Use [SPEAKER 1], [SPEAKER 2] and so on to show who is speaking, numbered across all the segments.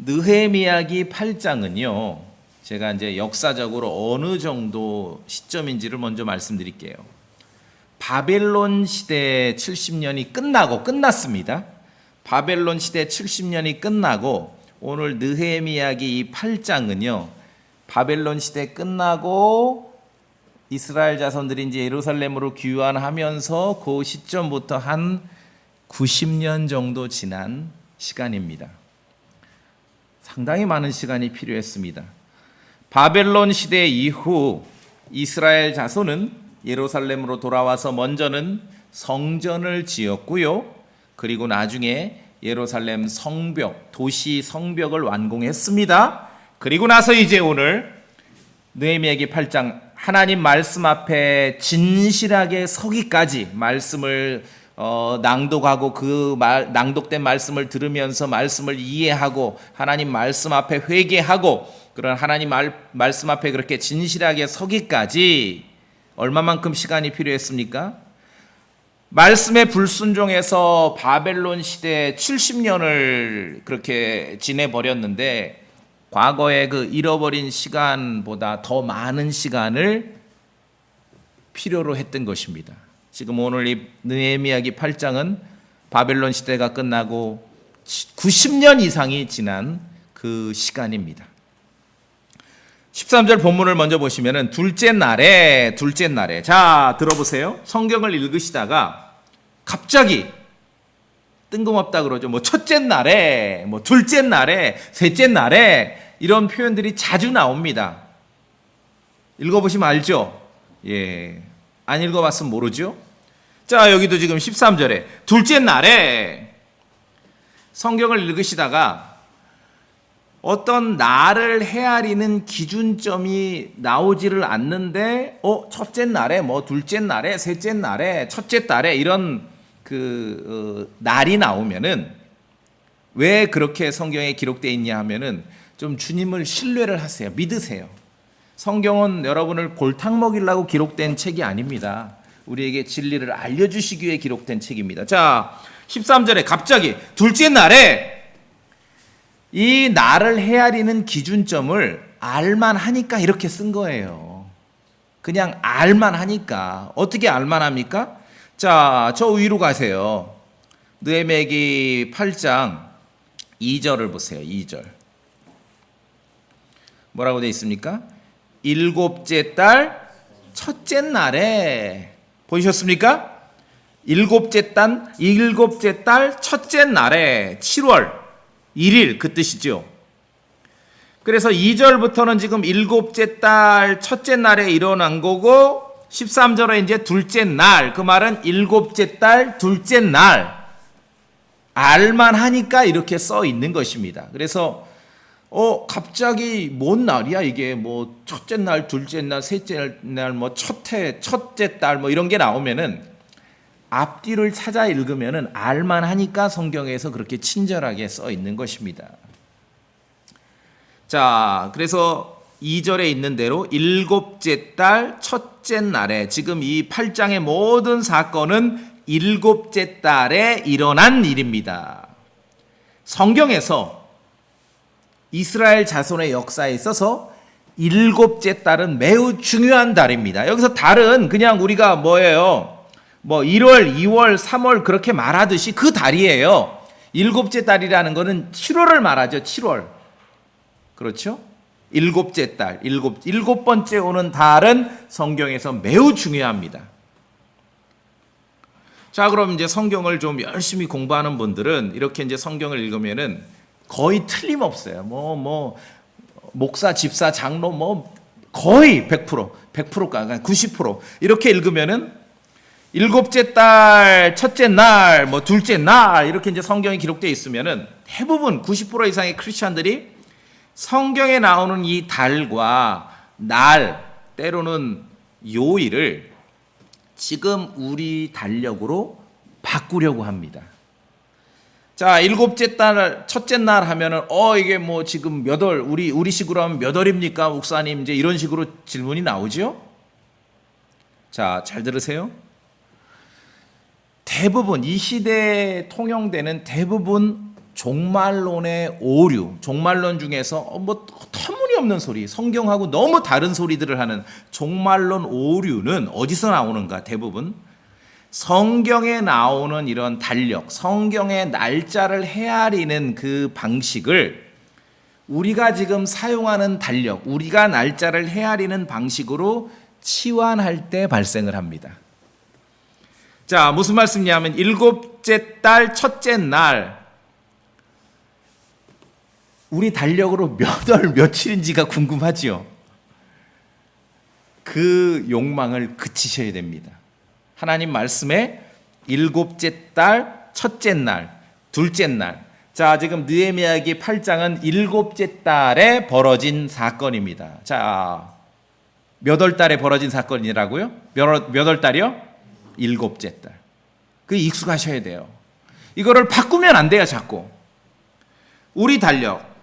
[SPEAKER 1] 느헤미야기 8장은요, 제가 이제 역사적으로 어느 정도 시점인지를 먼저 말씀드릴게요. 바벨론 시대 70년이 끝났습니다. 바벨론 시대 70년이 끝나고 오늘 느헤미야기 8장은요, 바벨론 시대 끝나고 이스라엘 자손들이 이제 예루살렘으로 귀환하면서 그 시점부터 한 90년 정도 지난 시간입니다. 상당히 많은 시간이 필요했습니다. 바벨론 시대 이후 이스라엘 자손은 예루살렘으로 돌아와서 먼저는 성전을 지었고요. 그리고 나중에 예루살렘 성벽, 도시 성벽을 완공했습니다. 그리고 나서 이제 오늘 느헤미야기 8장 하나님 말씀 앞에 진실하게 서기까지 말씀을 낭독하고 낭독된 말씀을 들으면서 말씀을 이해하고 하나님 말씀 앞에 회개하고 그런 하나님 말씀 앞에 그렇게 진실하게 서기까지 얼마만큼 시간이 필요했습니까? 말씀에 불순종해서 바벨론 시대 70년을 그렇게 지내버렸는데 과거의 그 잃어버린 시간보다 더 많은 시간을 필요로 했던 것입니다. 지금 오늘 이 느헤미야기 8장은 바벨론 시대가 끝나고 90년 이상이 지난 그 시간입니다. 13절 본문을 먼저 보시면은 둘째 날에 자 들어보세요. 성경을 읽으시다가 갑자기 뜬금없다 그러죠. 뭐 첫째 날에, 뭐 둘째 날에, 셋째 날에 이런 표현들이 자주 나옵니다. 읽어보시면 알죠? 예. 안 읽어봤으면 모르죠? 자, 여기도 지금 13절에 둘째 날에 성경을 읽으시다가 어떤 날을 헤아리는 기준점이 나오지를 않는데, 첫째 날에, 뭐 둘째 날에, 셋째 날에, 첫째 달에 이런 날이 나오면은 왜 그렇게 성경에 기록되어 있냐 하면은 좀 주님을 신뢰를 하세요. 믿으세요. 성경은 여러분을 골탕 먹이려고 기록된 책이 아닙니다. 우리에게 진리를 알려주시기 위해 기록된 책입니다. 자, 13절에 갑자기 둘째 날에 이 날을 헤아리는 기준점을 알만 하니까 이렇게 쓴 거예요. 그냥 알만 하니까. 어떻게 알만 합니까? 자, 저 위로 가세요. 느헤미야기 8장 2절을 보세요. 2절. 뭐라고 되어 있습니까? 일곱째 달 첫째 날에 보이셨습니까? 일곱째 달 첫째 날에 7월 1일 그 뜻이죠. 그래서 2절부터는 지금 일곱째 달 첫째 날에 일어난 거고 13절에 이제 둘째 날, 그 말은 일곱째 달 둘째 날 알만 하니까 이렇게 써 있는 것입니다. 그래서 갑자기 뭔 날이야 이게 뭐 첫째 날, 둘째 날, 셋째 날, 뭐 첫째 달 뭐 이런 게 나오면은 앞뒤를 찾아 읽으면은 알만 하니까 성경에서 그렇게 친절하게 써 있는 것입니다. 자, 그래서 2절에 있는 대로 일곱째 달 첫째 날에 지금 이 8장의 모든 사건은 일곱째 달에 일어난 일입니다. 성경에서 이스라엘 자손의 역사에 있어서 일곱째 달은 매우 중요한 달입니다. 여기서 달은 그냥 우리가 뭐예요? 뭐 1월, 2월, 3월 그렇게 말하듯이 그 달이에요. 일곱째 달이라는 거는 7월을 말하죠. 7월. 그렇죠? 일곱째 달, 일곱 번째 오는 달은 성경에서 매우 중요합니다. 자, 그럼 이제 성경을 좀 열심히 공부하는 분들은 이렇게 이제 성경을 읽으면은 거의 틀림없어요. 목사, 집사, 장로 거의 100%가 90% 이렇게 읽으면은 일곱째 달, 첫째 날, 둘째 날 이렇게 이제 성경이 기록되어 있으면은 대부분 90% 이상의 크리스천들이 성경에 나오는 이 달과 날, 때로는 요일을 지금 우리 달력으로 바꾸려고 합니다. 자, 일곱째 달, 첫째 날 하면은, 이게 뭐 지금 몇 월, 우리 식으로 하면 몇 월입니까? 목사님, 이제 이런 식으로 질문이 나오죠? 자, 잘 들으세요. 대부분, 이 시대에 통용되는 대부분 종말론의 오류, 종말론 중에서 뭐 터무니없는 소리, 성경하고 너무 다른 소리들을 하는 종말론 오류는 어디서 나오는가? 대부분 성경에 나오는 이런 달력, 성경의 날짜를 헤아리는 그 방식을 우리가 지금 사용하는 달력, 우리가 날짜를 헤아리는 방식으로 치환할 때 발생을 합니다. 자, 무슨 말씀이냐면 일곱째 달 첫째 날, 우리 달력으로 몇 월 며칠인지가 궁금하지요. 그 욕망을 그치셔야 됩니다. 하나님 말씀에 일곱째 달 첫째 날, 둘째 날. 자, 지금 느헤미야기 8장은 일곱째 달에 벌어진 사건입니다. 자, 몇 월 달에 벌어진 사건이라고요? 몇 월 달이요? 일곱째 달. 그 익숙하셔야 돼요. 이거를 바꾸면 안 돼요, 자꾸. 우리 달력,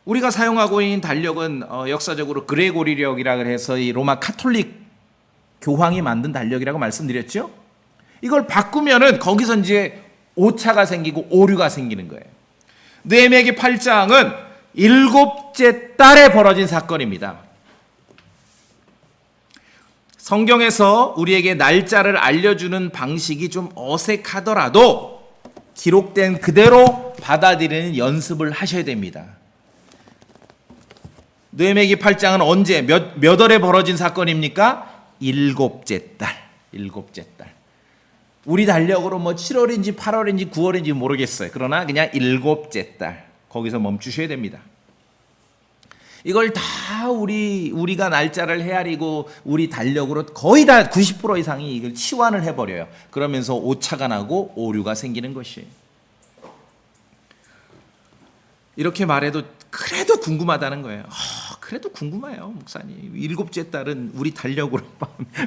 [SPEAKER 1] 우리가 사용하고 있는 달력은 역사적으로 그레고리력이라고 해서 이 로마 카톨릭 교황이 만든 달력이라고 말씀드렸죠. 이걸 바꾸면은 거기서 이제 오차가 생기고 오류가 생기는 거예요. 느헤미야기 8장은 일곱째 달에 벌어진 사건입니다. 성경에서 우리에게 날짜를 알려주는 방식이 좀 어색하더라도 기록된 그대로 받아들이는 연습을 하셔야 됩니다. 느헤미야기 8장은 언제 몇 월에 벌어진 사건입니까? 일곱째 달. 우리 달력으로 뭐 7월인지 8월인지 9월인지 모르겠어요. 그러나 그냥 일곱째 달. 거기서 멈추셔야 됩니다. 이걸 다 우리가 날짜를 헤아리고 우리 달력으로 거의 다 90% 이상이 이걸 치환을 해버려요. 그러면서 오차가 나고 오류가 생기는 것이에요. 이렇게 말해도 그래도 궁금하다는 거예요. 그래도 궁금해요, 목사님. 일곱째 달은 우리 달력으로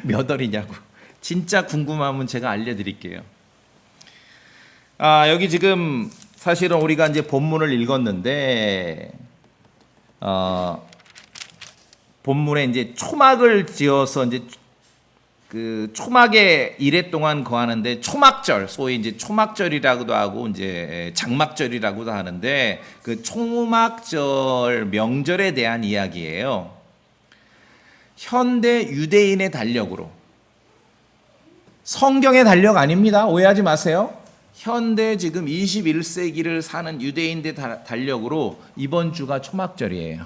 [SPEAKER 1] 몇 월이냐고. 진짜 궁금하면 제가 알려드릴게요. 여기 지금 사실은 우리가 이제 본문을 읽었는데, 본문에 이제 초막을 지어서 이제 그 초막에 이랫동안 거하는데 초막절, 소위 이제 초막절이라고도 하고 이제 장막절이라고도 하는데 그 초막절 명절에 대한 이야기예요. 현대 유대인의 달력으로, 성경의 달력 아닙니다. 오해하지 마세요. 현대 지금 21세기를 사는 유대인들 달력으로 이번 주가 초막절이에요.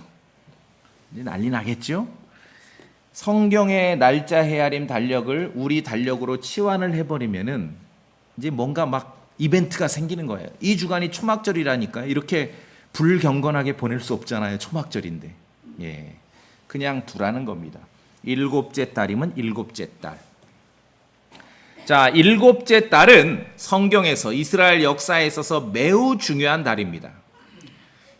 [SPEAKER 1] 이제 난리 나겠죠? 성경의 날짜 헤아림 달력을 우리 달력으로 치환을 해버리면은 이제 뭔가 막 이벤트가 생기는 거예요. 이 주간이 초막절이라니까 이렇게 불경건하게 보낼 수 없잖아요. 초막절인데. 예. 그냥 두라는 겁니다. 일곱째 달이면 일곱째 달. 자, 일곱째 달은 성경에서 이스라엘 역사에 있어서 매우 중요한 달입니다.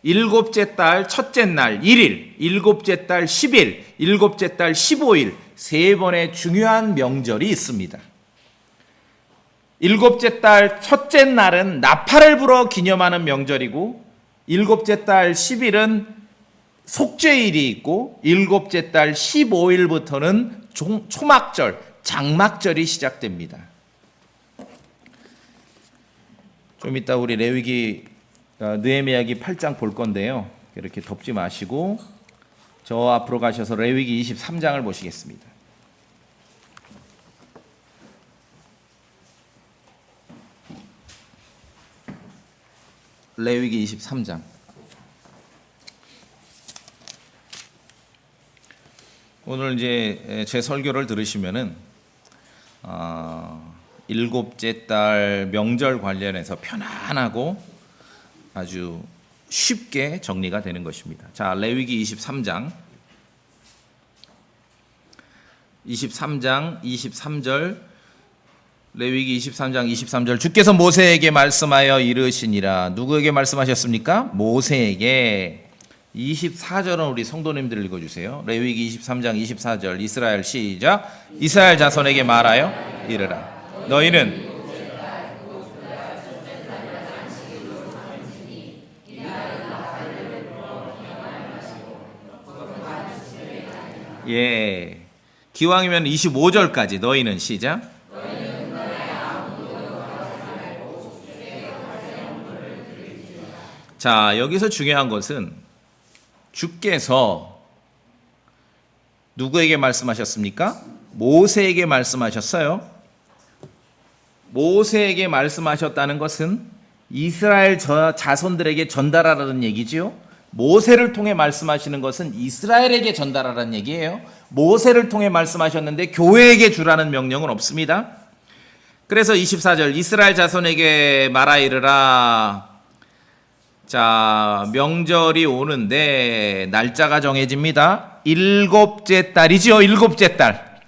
[SPEAKER 1] 일곱째 달 첫째 날 1일, 일곱째 달 10일, 일곱째 달 15일 세 번의 중요한 명절이 있습니다. 일곱째 달 첫째 날은 나팔을 불어 기념하는 명절이고, 일곱째 달 10일은 속죄일이 있고, 일곱째 달 15일부터는 초막절, 장막절이 시작됩니다. 좀 이따 우리 레위기 느헤미야기 8장 볼 건데요. 이렇게 덮지 마시고 저 앞으로 가셔서 레위기 23장을 보시겠습니다. 레위기 23장. 오늘 이제 제 설교를 들으시면은 일곱째 달 명절 관련해서 편안하고 아주 쉽게 정리가 되는 것입니다. 자, 레위기 23장 23절 레위기 23장 23절 주께서 모세에게 말씀하여 이르시니라. 누구에게 말씀하셨습니까? 모세에게. 24절은 우리 성도님들 읽어주세요. 레위기 23장 24절 이스라엘 시작. 이스라엘 자손에게 말하여 이르라. 너희는 예, 기왕이면 25절까지 너희는 시작. 자, 여기서 중요한 것은 주께서 누구에게 말씀하셨습니까? 모세에게 말씀하셨어요. 모세에게 말씀하셨다는 것은 이스라엘 자손들에게 전달하라는 얘기지요. 모세를 통해 말씀하시는 것은 이스라엘에게 전달하라는 얘기예요. 모세를 통해 말씀하셨는데 교회에게 주라는 명령은 없습니다. 그래서 24절 이스라엘 자손에게 말하 이르라. 자, 명절이 오는데 날짜가 정해집니다. 일곱째 달이죠. 일곱째 달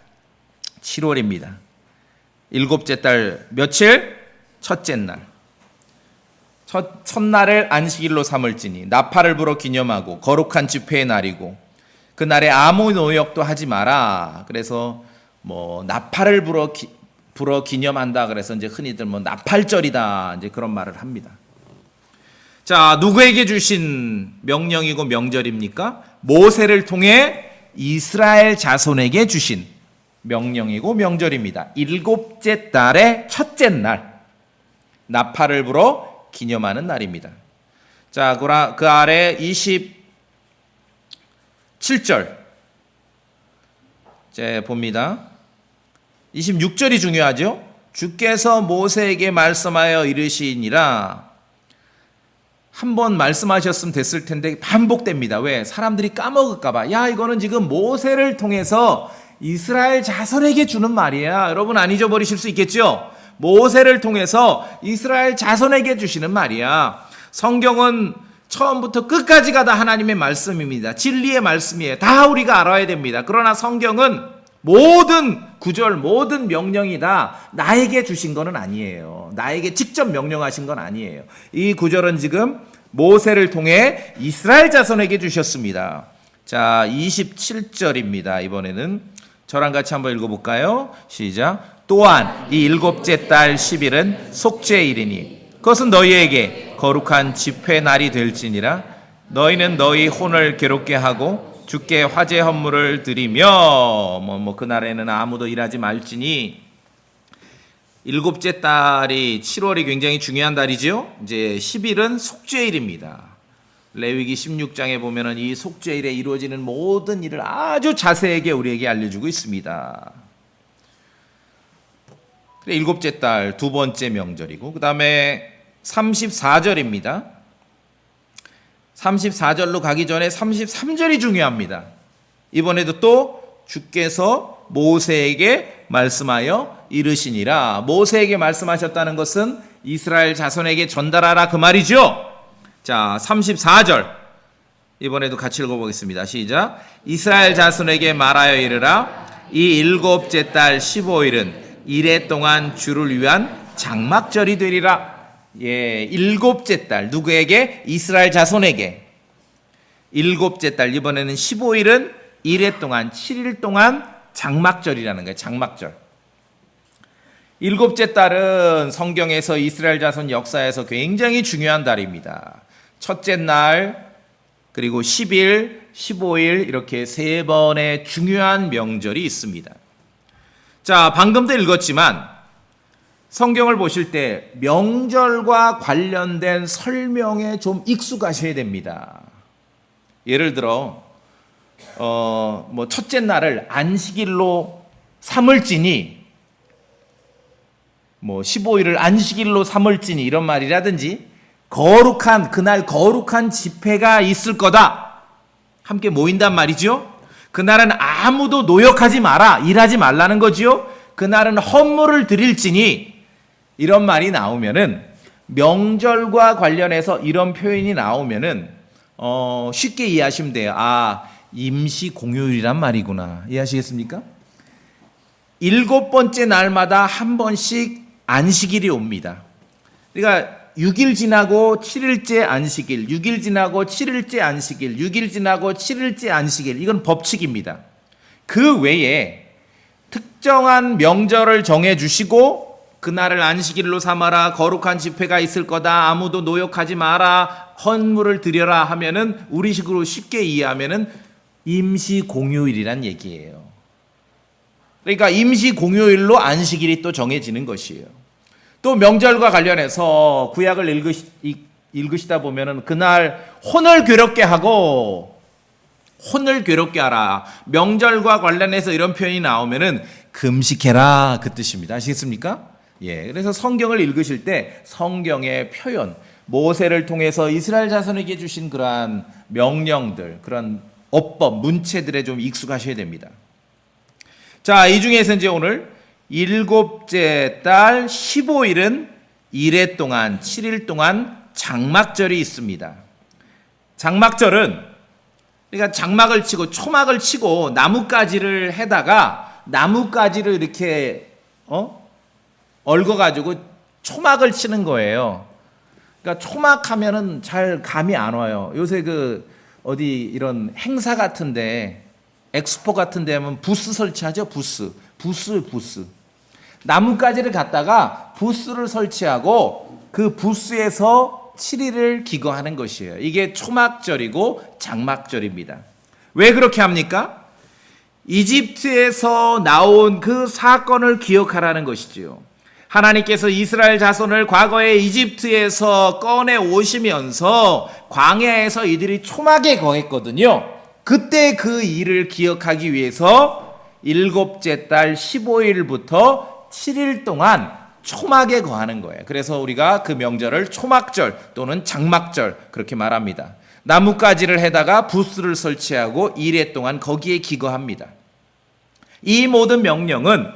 [SPEAKER 1] 7월입니다. 일곱째 달 며칠? 첫째 날. 첫날을 안식일로 삼을지니 나팔을 불어 기념하고 거룩한 집회의 날이고 그날에 아무 노역도 하지 마라. 그래서 뭐 나팔을 불어 기념한다. 그래서 이제 흔히들 뭐 나팔절이다. 이제 그런 말을 합니다. 자, 누구에게 주신 명령이고 명절입니까? 모세를 통해 이스라엘 자손에게 주신 명령이고 명절입니다. 일곱째 달의 첫째 날 나팔을 불어 기념하는 날입니다. 자, 그 아래 27절 이제 봅니다. 26절이 중요하죠. 주께서 모세에게 말씀하여 이르시니라. 한 번 말씀하셨으면 됐을 텐데 반복됩니다. 왜? 사람들이 까먹을까 봐. 야, 이거는 지금 모세를 통해서 이스라엘 자손에게 주는 말이야. 여러분 안 잊어버리실 수 있겠죠? 모세를 통해서 이스라엘 자손에게 주시는 말이야. 성경은 처음부터 끝까지가 다 하나님의 말씀입니다. 진리의 말씀이에요. 다 우리가 알아야 됩니다. 그러나 성경은 모든 구절, 모든 명령이 다 나에게 주신 건 아니에요. 나에게 직접 명령하신 건 아니에요. 이 구절은 지금 모세를 통해 이스라엘 자손에게 주셨습니다. 자, 27절입니다. 이번에는 저랑 같이 한번 읽어볼까요? 시작. 또한 이 일곱째 달 10일은 속죄일이니 그것은 너희에게 거룩한 집회 날이 될지니라. 너희는 너희 혼을 괴롭게 하고 주께 화제 헌물을 드리며 그날에는 아무도 일하지 말지니. 일곱째 달이 7월이 굉장히 중요한 달이죠. 이제 10일은 속죄일입니다. 레위기 16장에 보면은 이 속죄일에 이루어지는 모든 일을 아주 자세하게 우리에게 알려주고 있습니다. 일곱째 달 두 번째 명절이고 그 다음에 34절입니다. 34절로 가기 전에 33절이 중요합니다. 이번에도 또 주께서 모세에게 말씀하여 이르시니라. 모세에게 말씀하셨다는 것은 이스라엘 자손에게 전달하라 그 말이죠. 자, 34절 이번에도 같이 읽어보겠습니다. 시작. 이스라엘 자손에게 말하여 이르라. 이 일곱째 달 15일은 이래 동안 주를 위한 장막절이 되리라. 예, 일곱째 달 누구에게? 이스라엘 자손에게. 일곱째 달 이번에는 15일은 이래 동안 7일 동안 장막절이라는 거예요. 장막절. 일곱째 달은 성경에서 이스라엘 자손 역사에서 굉장히 중요한 달입니다. 첫째 날 그리고 10일, 15일 이렇게 세 번의 중요한 명절이 있습니다. 자, 방금도 읽었지만 성경을 보실 때 명절과 관련된 설명에 좀 익숙하셔야 됩니다. 예를 들어 첫째 날을 안식일로 삼을지니 15일을 안식일로 삼을지니 이런 말이라든지 그날 거룩한 집회가 있을 거다. 함께 모인단 말이죠. 그날은 아무도 노역하지 마라. 일하지 말라는 거지요. 그날은 헌물을 드릴지니 이런 말이 나오면은 명절과 관련해서 이런 표현이 나오면은 쉽게 이해하시면 돼요. 아, 임시 공휴일이란 말이구나. 이해하시겠습니까? 7번째 날마다 한 번씩 안식일이 옵니다. 그러니까 6일 지나고 7일째 안식일, 6일 지나고 7일째 안식일, 6일 지나고 7일째 안식일. 이건 법칙입니다. 그 외에 특정한 명절을 정해주시고 그날을 안식일로 삼아라, 거룩한 집회가 있을 거다, 아무도 노역하지 마라, 헌물을 드려라 하면은 우리식으로 쉽게 이해하면은 임시 공휴일이란 얘기예요. 그러니까 임시 공휴일로 안식일이 또 정해지는 것이에요. 또 명절과 관련해서 구약을 읽으시다 보면은 그날 혼을 괴롭게 하고 혼을 괴롭게 하라. 명절과 관련해서 이런 표현이 나오면은 금식해라 그 뜻입니다. 아시겠습니까? 예. 그래서 성경을 읽으실 때 성경의 표현, 모세를 통해서 이스라엘 자손에게 주신 그러한 명령들, 그런 어법, 문체들에 좀 익숙하셔야 됩니다. 자, 이 중에서 이제 오늘 일곱째 달 15일은 이래 동안 7일 동안 장막절이 있습니다. 장막절은 그러니까 장막을 치고 초막을 치고 나뭇가지를 해다가 나뭇가지를 이렇게 얽어가지고 초막을 치는 거예요. 그러니까 초막하면은 잘 감이 안 와요. 요새 그 어디 이런 행사 같은데 엑스포 같은데 하면 부스 설치하죠. 부스. 나뭇가지를 갖다가 부스를 설치하고 그 부스에서 7일을 기거하는 것이에요. 이게 초막절이고 장막절입니다. 왜 그렇게 합니까? 이집트에서 나온 그 사건을 기억하라는 것이지요. 하나님께서 이스라엘 자손을 과거에 이집트에서 꺼내 오시면서 광야에서 이들이 초막에 거했거든요. 그때 그 일을 기억하기 위해서 일곱째 달 15일부터 7일 동안 초막에 거하는 거예요. 그래서 우리가 그 명절을 초막절 또는 장막절 그렇게 말합니다. 나뭇가지를 해다가 부스를 설치하고 이래 동안 거기에 기거합니다. 이 모든 명령은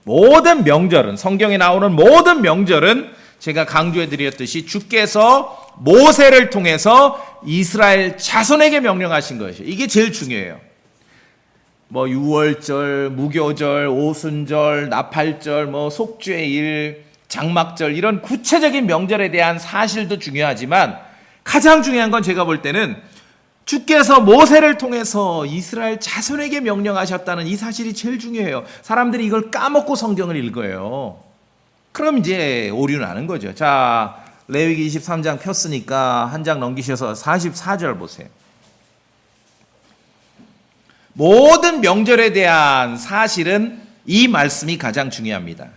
[SPEAKER 1] 모든 명절은 성경에 나오는 모든 명절은 제가 강조해 드렸듯이 주께서 모세를 통해서 이스라엘 자손에게 명령하신 것이에요. 이게 제일 중요해요. 뭐 유월절, 무교절, 오순절, 나팔절, 뭐 속죄일, 장막절 이런 구체적인 명절에 대한 사실도 중요하지만 가장 중요한 건 제가 볼 때는 주께서 모세를 통해서 이스라엘 자손에게 명령하셨다는 이 사실이 제일 중요해요. 사람들이 이걸 까먹고 성경을 읽어요. 그럼 이제 오류 나는 거죠. 자, 레위기 23장 폈으니까 한 장 넘기셔서 44절 보세요. 모든 명절에 대한 사실은 이 말씀이 가장 중요합니다.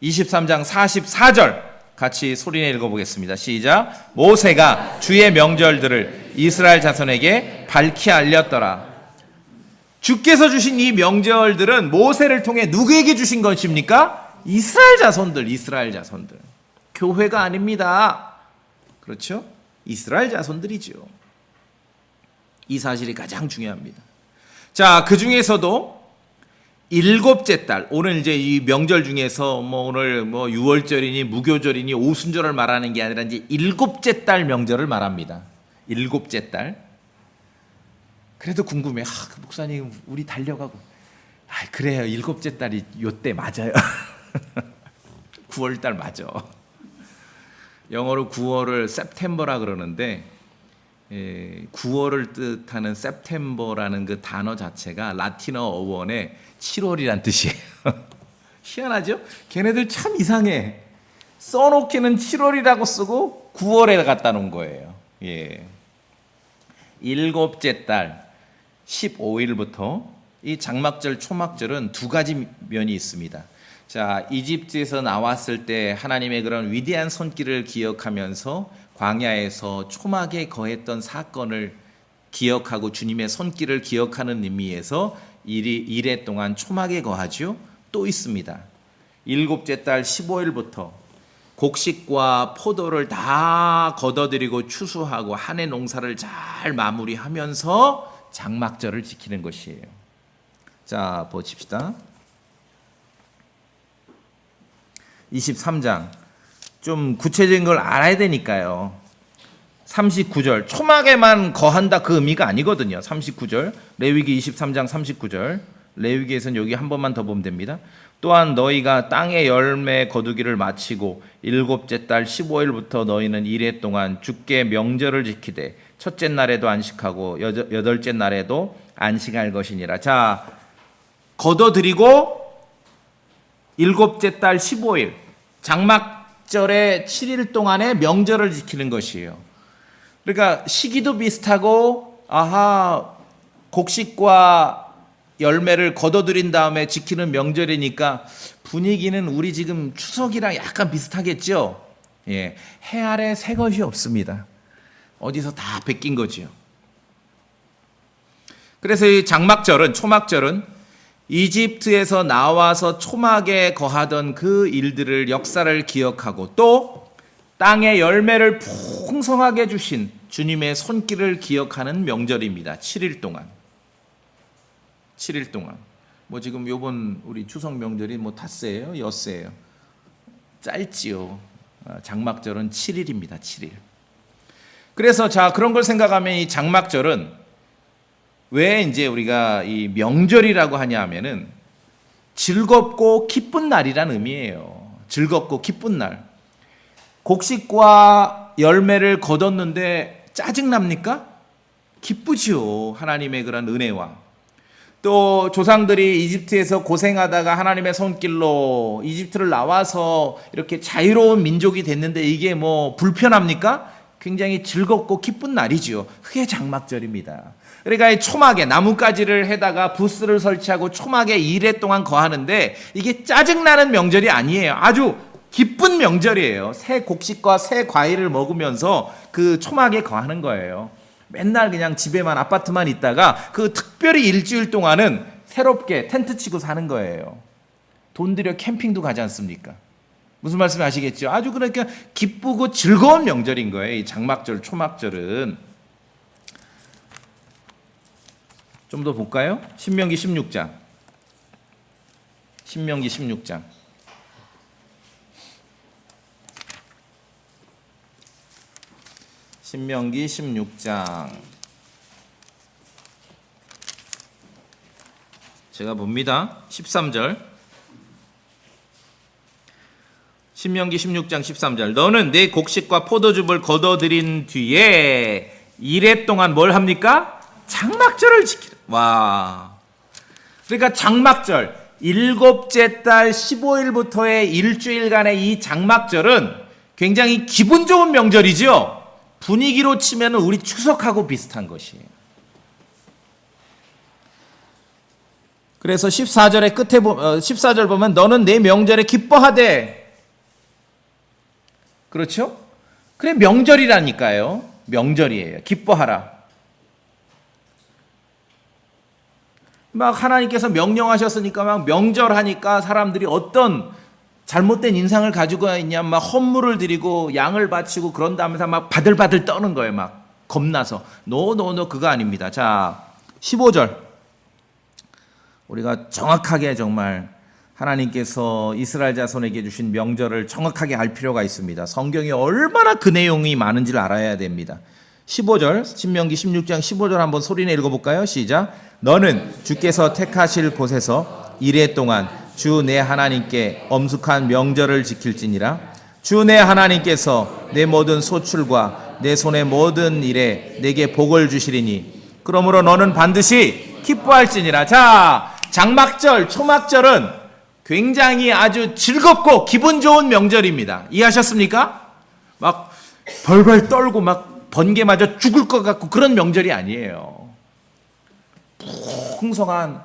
[SPEAKER 1] 23장 44절 같이 소리내 읽어보겠습니다. 시작. 모세가 주의 명절들을 이스라엘 자손에게 밝히 알렸더라. 주께서 주신 이 명절들은 모세를 통해 누구에게 주신 것입니까? 이스라엘 자손들. 교회가 아닙니다. 그렇죠? 이스라엘 자손들이죠. 이 사실이 가장 중요합니다. 자, 그 중에서도 일곱째 달, 오늘 이제 이 명절 중에서 오늘 유월절이니 무교절이니 오순절을 말하는 게 아니라 이제 일곱째 달 명절을 말합니다. 일곱째 달. 그래도 궁금해. 그 목사님, 우리 달려가고. 그래요. 일곱째 달이 요때 맞아요. 9월 달 맞아. 영어로 9월을 September라 그러는데 9월을 뜻하는 September라는 그 단어 자체가 라틴어 어원의 7월이란 뜻이에요. 희한하죠? 걔네들 참 이상해. 써놓기는 7월이라고 쓰고 9월에 갖다 놓은 거예요. 예. 일곱째 달 15일부터 이 장막절, 초막절은 두 가지 면이 있습니다. 자, 이집트에서 나왔을 때 하나님의 그런 위대한 손길을 기억하면서 광야에서 초막에 거했던 사건을 기억하고 주님의 손길을 기억하는 의미에서 이래 동안 초막에 거하죠. 또 있습니다. 일곱째 달 15일부터 곡식과 포도를 다 걷어들이고 추수하고 한 해 농사를 잘 마무리하면서 장막절을 지키는 것이에요. 자, 보십시다. 23장 좀 구체적인 걸 알아야 되니까요. 39절 초막에만 거한다 그 의미가 아니거든요. 39절 레위기 23장 39절 레위기에서는 여기 한 번만 더 보면 됩니다. 또한 너희가 땅의 열매 거두기를 마치고 일곱째 달 15일부터 너희는 이래 동안 주께 명절을 지키되 첫째 날에도 안식하고 여덟째 날에도 안식할 것이니라. 자, 거둬들이고 일곱째 달 15일 장막절의 7일 동안의 명절을 지키는 것이에요. 그러니까 시기도 비슷하고 곡식과 열매를 거둬들인 다음에 지키는 명절이니까 분위기는 우리 지금 추석이랑 약간 비슷하겠죠. 예, 해 아래 새 것이 없습니다. 어디서 다 베낀 거지요. 그래서 이 장막절은, 초막절은 이집트에서 나와서 초막에 거하던 그 일들을, 역사를 기억하고 또 땅의 열매를 풍성하게 주신 주님의 손길을 기억하는 명절입니다. 7일 동안. 7일 동안. 뭐 지금 요번 우리 추석 명절이 뭐 닷새예요? 엿새예요? 짧지요. 장막절은 7일입니다. 7일. 그래서 자, 그런 걸 생각하면 이 장막절은 왜 이제 우리가 이 명절이라고 하냐 하면은 즐겁고 기쁜 날이란 의미예요. 즐겁고 기쁜 날. 곡식과 열매를 거뒀는데 짜증납니까? 기쁘지요. 하나님의 그런 은혜와. 또 조상들이 이집트에서 고생하다가 하나님의 손길로 이집트를 나와서 이렇게 자유로운 민족이 됐는데 이게 뭐 불편합니까? 굉장히 즐겁고 기쁜 날이죠. 그게 장막절입니다. 그러니까 이 초막에 나뭇가지를 해다가 부스를 설치하고 초막에 2일 동안 거하는데 이게 짜증나는 명절이 아니에요. 아주 기쁜 명절이에요. 새 곡식과 새 과일을 먹으면서 그 초막에 거하는 거예요. 맨날 그냥 집에만, 아파트만 있다가 그 특별히 일주일 동안은 새롭게 텐트 치고 사는 거예요. 돈 들여 캠핑도 가지 않습니까? 무슨 말씀 아시겠죠? 아주 그러니까 기쁘고 즐거운 명절인 거예요. 이 장막절, 초막절은. 좀 더 볼까요? 신명기 16장. 신명기 16장. 신명기 16장. 제가 봅니다. 13절. 신명기 16장 13절. 너는 내 곡식과 포도즙을 거둬들인 뒤에 1회 동안 뭘 합니까? 장막절을 지키라. 와. 그러니까 장막절, 7째 달 15일부터의 일주일간의 이 장막절은 굉장히 기분 좋은 명절이죠. 분위기로 치면 우리 추석하고 비슷한 것이에요. 그래서 14절의 끝에 14절 보면 너는 내 명절에 기뻐하되. 그렇죠? 그래, 명절이라니까요. 명절이에요. 기뻐하라. 막 하나님께서 명령하셨으니까 막 명절하니까 사람들이 어떤 잘못된 인상을 가지고 있냐, 막 헌물을 드리고 양을 바치고 그런 다음에서 막 바들바들 떠는 거예요. 막 겁나서. 노 그거 아닙니다. 자, 15절. 우리가 정확하게 정말 하나님께서 이스라엘 자손에게 주신 명절을 정확하게 알 필요가 있습니다. 성경에 얼마나 그 내용이 많은지를 알아야 됩니다. 15절, 신명기 16장 15절 한번 소리내 읽어볼까요? 시작. 너는 주께서 택하실 곳에서 1회 동안 주 내 하나님께 엄숙한 명절을 지킬지니라. 주 내 하나님께서 내 모든 소출과 내 손의 모든 일에 내게 복을 주시리니 그러므로 너는 반드시 기뻐할지니라. 자, 장막절, 초막절은 굉장히 아주 즐겁고 기분 좋은 명절입니다. 이해하셨습니까? 막 벌벌 떨고 막 번개마저 죽을 것 같고 그런 명절이 아니에요. 풍성한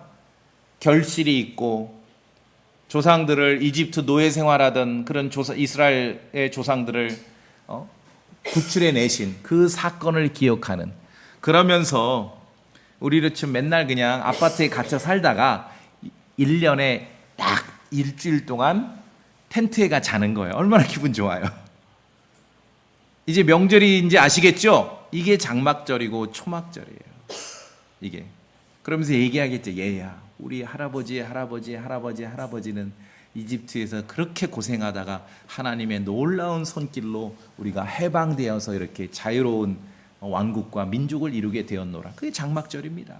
[SPEAKER 1] 결실이 있고 조상들을 이집트 노예 생활하던 그런 이스라엘의 조상들을 구출해 내신 그 사건을 기억하는, 그러면서 우리로 치면 맨날 그냥 아파트에 갇혀 살다가 1년에 딱 일주일 동안 텐트에 가 자는 거예요. 얼마나 기분 좋아요. 이제 명절이 이제 아시겠죠? 이게 장막절이고 초막절이에요. 이게. 그러면서 얘기하겠죠. 얘야, 우리 할아버지는 이집트에서 그렇게 고생하다가 하나님의 놀라운 손길로 우리가 해방되어서 이렇게 자유로운 왕국과 민족을 이루게 되었노라. 그게 장막절입니다.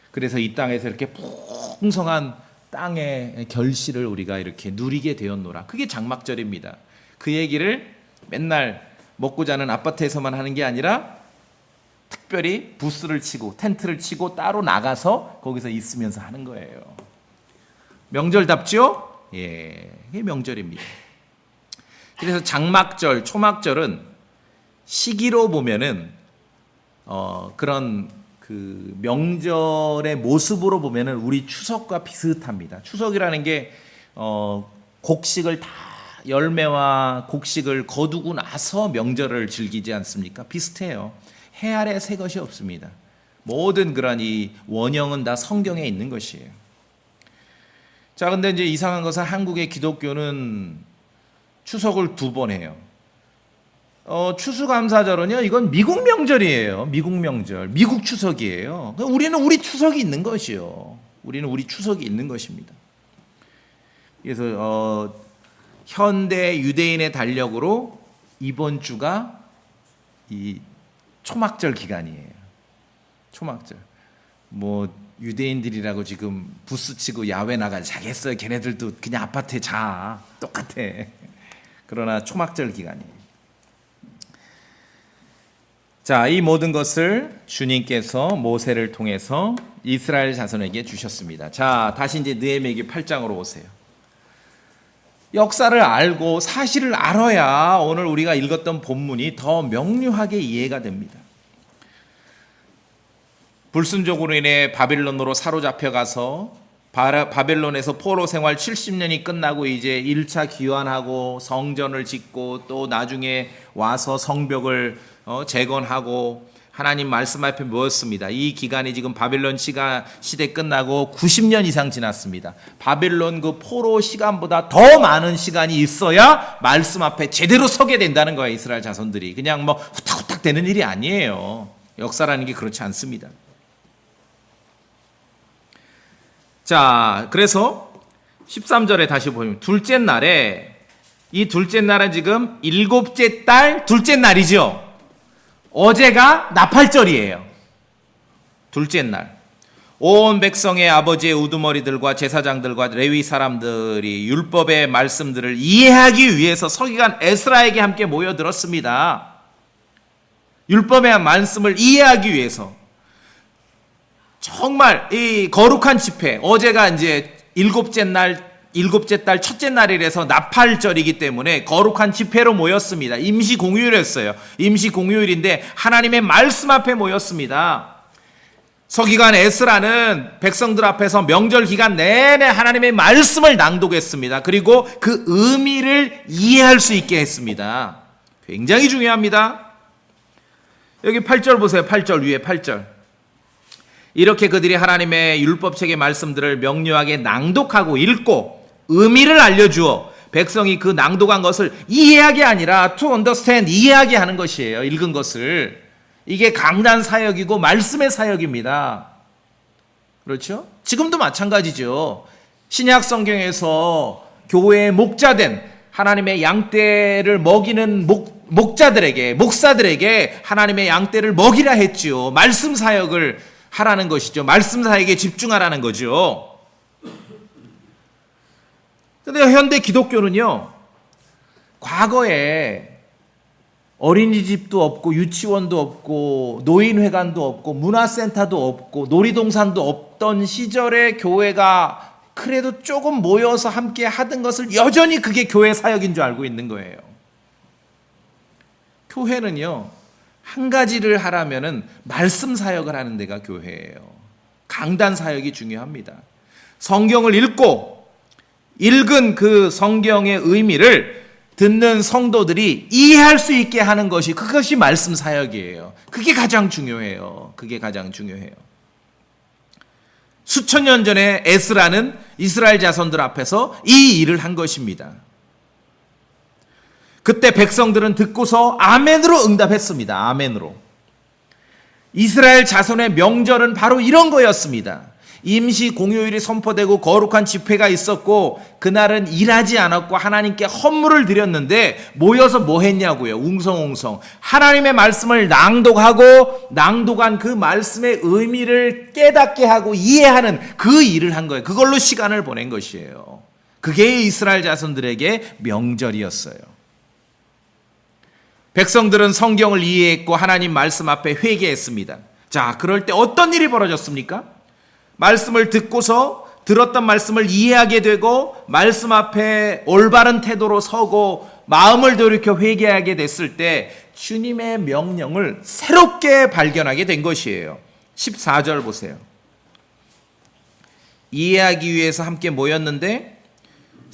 [SPEAKER 1] 그래서 이 땅에서 이렇게 풍성한 땅의 결실을 우리가 이렇게 누리게 되었노라. 그게 장막절입니다. 그 얘기를 맨날 먹고 자는 아파트에서만 하는 게 아니라 특별히 부스를 치고 텐트를 치고 따로 나가서 거기서 있으면서 하는 거예요. 명절답죠? 예, 이게 명절입니다. 그래서 장막절, 초막절은 시기로 보면은 그런 그 명절의 모습으로 보면은 우리 추석과 비슷합니다. 추석이라는 게 곡식을 다 열매와 곡식을 거두고 나서 명절을 즐기지 않습니까? 비슷해요. 해 아래 새 것이 없습니다. 모든 그런 이 원형은 다 성경에 있는 것이에요. 자, 근데 이제 이상한 것은 한국의 기독교는 추석을 2번 해요. 추수감사절은요, 이건 미국 명절이에요. 미국 명절, 미국 추석이에요. 우리는 우리 추석이 있는 것이요. 우리는 우리 추석이 있는 것입니다. 그래서 현대 유대인의 달력으로 이번 주가 이 초막절 기간이에요. 초막절. 뭐 유대인들이라고 지금 부스 치고 야외 나가 자겠어요. 걔네들도 그냥 아파트에 자. 똑같아. 그러나 초막절 기간이에요. 자, 이 모든 것을 주님께서 모세를 통해서 이스라엘 자손에게 주셨습니다. 자, 다시 이제 느헤미야 8장으로 오세요. 역사를 알고 사실을 알아야 오늘 우리가 읽었던 본문이 더 명료하게 이해가 됩니다. 불순종으로 인해 바빌론으로 사로잡혀 가서 바벨론에서 포로 생활 70년이 끝나고 이제 1차 귀환하고 성전을 짓고 또 나중에 와서 성벽을 재건하고 하나님 말씀 앞에 모였습니다. 이 기간이 지금 바벨론 시대 끝나고 90년 이상 지났습니다. 바벨론 그 포로 시간보다 더 많은 시간이 있어야 말씀 앞에 제대로 서게 된다는 거예요. 이스라엘 자손들이. 그냥 뭐 후딱후딱 되는 일이 아니에요. 역사라는 게 그렇지 않습니다. 자, 그래서 13절에 다시 보면 둘째 날에, 이 둘째 날은 지금 7째 달 둘째 날이죠. 어제가 나팔절이에요. 둘째 날. 온 백성의 아버지의 우두머리들과 제사장들과 레위 사람들이 율법의 말씀들을 이해하기 위해서 서기관 에스라에게 함께 모여들었습니다. 율법의 말씀을 이해하기 위해서. 정말 이 거룩한 집회, 어제가 이제 7째 달 첫째 날이라서 나팔절이기 때문에 거룩한 집회로 모였습니다. 임시 공휴일이었어요. 임시 공휴일인데 하나님의 말씀 앞에 모였습니다. 서기관 에스라는 백성들 앞에서 명절 기간 내내 하나님의 말씀을 낭독했습니다. 그리고 그 의미를 이해할 수 있게 했습니다. 굉장히 중요합니다. 여기 8절 보세요. 8절 위에 8절. 이렇게 그들이 하나님의 율법책의 말씀들을 명료하게 낭독하고 읽고 의미를 알려주어 백성이 그 낭독한 것을 이해하게 아니라 to understand, 이해하게 하는 것이에요. 읽은 것을. 이게 강단 사역이고 말씀의 사역입니다. 그렇죠? 지금도 마찬가지죠. 신약 성경에서 교회의 목자된 하나님의 양떼를 먹이는 목사들에게 하나님의 양떼를 먹이라 했지요. 말씀 사역을 하라는 것이죠. 말씀 사역에 집중하라는 거죠. 그런데 현대 기독교는요, 과거에 어린이집도 없고 유치원도 없고 노인회관도 없고 문화센터도 없고 놀이동산도 없던 시절에 교회가 그래도 조금 모여서 함께 하던 것을 여전히 그게 교회 사역인 줄 알고 있는 거예요. 교회는요, 한 가지를 하라면은 말씀 사역을 하는 데가 교회예요. 강단 사역이 중요합니다. 성경을 읽고 읽은 그 성경의 의미를 듣는 성도들이 이해할 수 있게 하는 것이, 그것이 말씀 사역이에요. 그게 가장 중요해요. 그게 가장 중요해요. 수천 년 전에 에스라는 이스라엘 자손들 앞에서 이 일을 한 것입니다. 그때 백성들은 듣고서 아멘으로 응답했습니다. 아멘으로. 이스라엘 자손의 명절은 바로 이런 거였습니다. 임시 공휴일이 선포되고 거룩한 집회가 있었고 그날은 일하지 않았고 하나님께 헌물을 드렸는데 모여서 뭐 했냐고요. 웅성웅성 하나님의 말씀을 낭독하고 낭독한 그 말씀의 의미를 깨닫게 하고 이해하는 그 일을 한 거예요. 그걸로 시간을 보낸 것이에요. 그게 이스라엘 자손들에게 명절이었어요. 백성들은 성경을 이해했고 하나님 말씀 앞에 회개했습니다. 자, 그럴 때 어떤 일이 벌어졌습니까? 말씀을 듣고서 들었던 말씀을 이해하게 되고 말씀 앞에 올바른 태도로 서고 마음을 돌이켜 회개하게 됐을 때 주님의 명령을 새롭게 발견하게 된 것이에요. 14절 보세요. 이해하기 위해서 함께 모였는데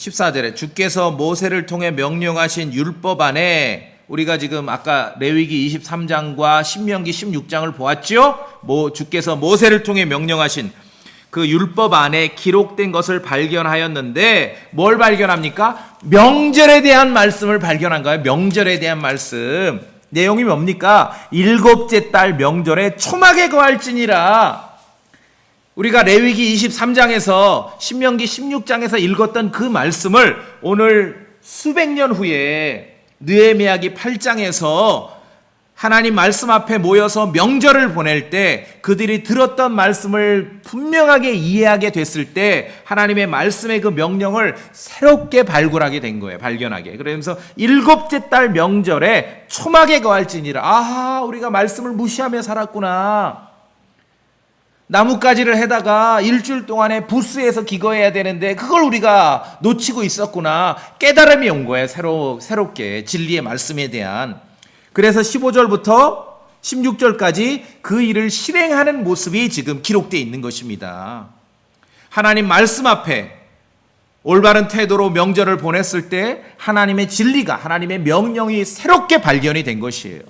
[SPEAKER 1] 14절에 주께서 모세를 통해 명령하신 율법 안에 우리가 지금 아까 레위기 23장과 신명기 16장을 보았죠? 주께서 모세를 통해 명령하신 그 율법 안에 기록된 것을 발견하였는데 뭘 발견합니까? 명절에 대한 말씀을 발견한 거예요. 명절에 대한 말씀. 내용이 뭡니까? 일곱째 달 명절에 초막에 거할지니라. 우리가 레위기 23장에서 신명기 16장에서 읽었던 그 말씀을 오늘 수백 년 후에 느헤미야기 8장에서 하나님 말씀 앞에 모여서 명절을 보낼 때 그들이 들었던 말씀을 분명하게 이해하게 됐을 때 하나님의 말씀의 그 명령을 새롭게 발굴하게 된 거예요. 발견하게. 그러면서 일곱째 달 명절에 초막에 거할지니라. 아하, 우리가 말씀을 무시하며 살았구나. 나뭇가지를 해다가 일주일 동안에 부스에서 기거해야 되는데 그걸 우리가 놓치고 있었구나. 깨달음이 온 거예요. 새롭게 진리의 말씀에 대한. 그래서 15절부터 16절까지 그 일을 실행하는 모습이 지금 기록되어 있는 것입니다. 하나님 말씀 앞에 올바른 태도로 명절을 보냈을 때 하나님의 진리가, 하나님의 명령이 새롭게 발견이 된 것이에요.